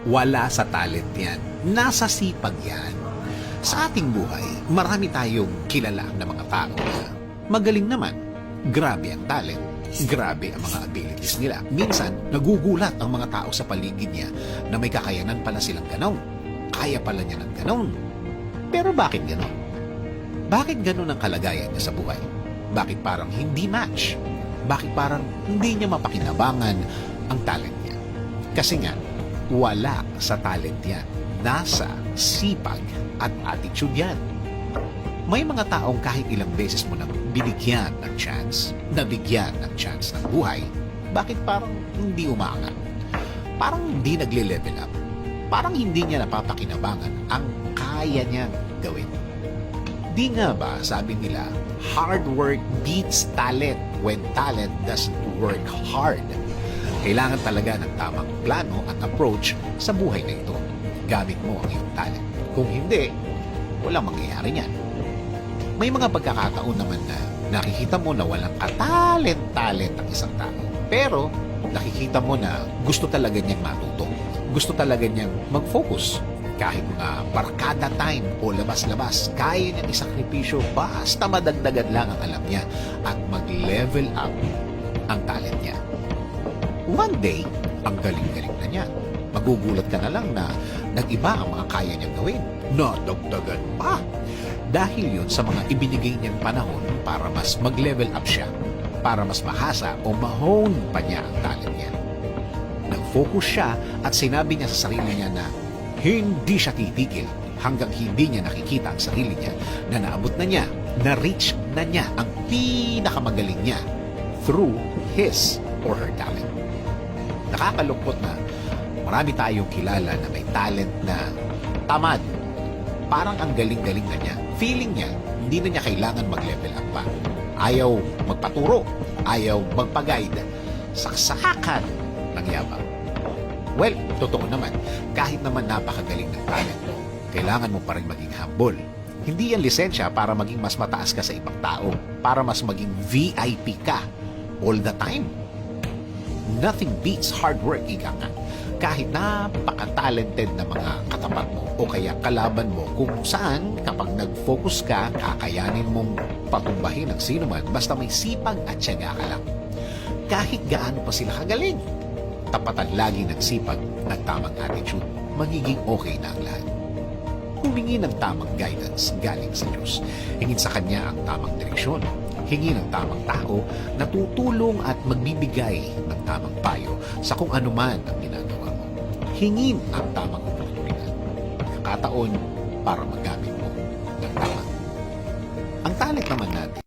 Wala sa talent yan. Nasa sipag yan. Sa ating buhay, marami tayong kilala na mga tao na magaling naman. Grabe ang talent. Grabe ang mga abilities nila. Minsan, nagugulat ang mga tao sa paligid niya na may kakayanan pala silang ganon. Kaya pala niya ng ganon. Pero bakit ganon? Bakit ganon ang kalagayan niya sa buhay? Bakit parang hindi match? Bakit parang hindi niya mapakinabangan ang talent niya? Kasi nga, wala sa talent yan. Nasa sipag at attitude yan. May mga taong kahit ilang beses mo nang binigyan ng chance, nabigyan ng chance ng buhay, bakit parang hindi umaangat? Parang hindi nagle-level up. Parang hindi niya napapakinabangan ang kaya niyang gawin. Di nga ba, sabi nila, hard work beats talent when talent doesn't work hard. Kailangan talaga ng tamang plano at approach sa buhay na ito. Gamit mo ang iyong talent. Kung hindi, walang mangyayari niyan. May mga pagkakataon naman na nakikita mo na walang katalent-talent ang isang tao. Pero nakikita mo na gusto talaga niyang matuto. Gusto talaga niyang mag-focus. Kahit mga barkada time o labas-labas, kaya niyang isakripisyo basta madagdagan lang ang alam niya at mag-level up ang talent niya. One day, ang galing-galing na niya. Magugulat ka na lang na nag-iba ang mga kaya niyang gawin. Nadagdagan pa! Dahil yun sa mga ibinigay niyang panahon para mas mag-level up siya, para mas mahasa o mahone pa niya ang talent niya. Nag-focus siya at sinabi niya sa sarili niya na hindi siya titigil hanggang hindi niya nakikita ang sarili niya na naabot na niya, na-reach na niya ang pinakamagaling niya through his or her talent. Nakakalungkot na marami tayong kilala na may talent na tamad. Parang ang galing-galing na niya. Feeling niya, hindi na niya kailangan mag-level up pa. Ayaw magpaturo. Ayaw magpag-guide. Saksakan ng yabang. Well, totoo naman, kahit naman napakagaling ng talent mo, kailangan mo pa rin maging humble. Hindi yan lisensya para maging mas mataas ka sa ibang tao, para mas maging VIP ka all the time. Nothing beats hard work, ika nga. Kahit napaka-talented na mga katapat mo o kaya kalaban mo kung saan kapag nag-focus ka, kakayanin mong patumbahin ang sino man basta may sipag at tiyaga ka lang. Kahit gaano pa sila kagaling, tapatan lagi ng sipag at tamang attitude, magiging okay na ang lahat. Humingi ng tamang guidance galing sa Diyos. Hingin sa Kanya ang tamang direksyon. Hingi ng tamang tao na tutulong at magbibigay ng tamang payo sa kung ano man ang ginagawa mo. Hingin ang tamang oportunidad. Pagkakataon para magamit mo ng tama. Ang talent naman natin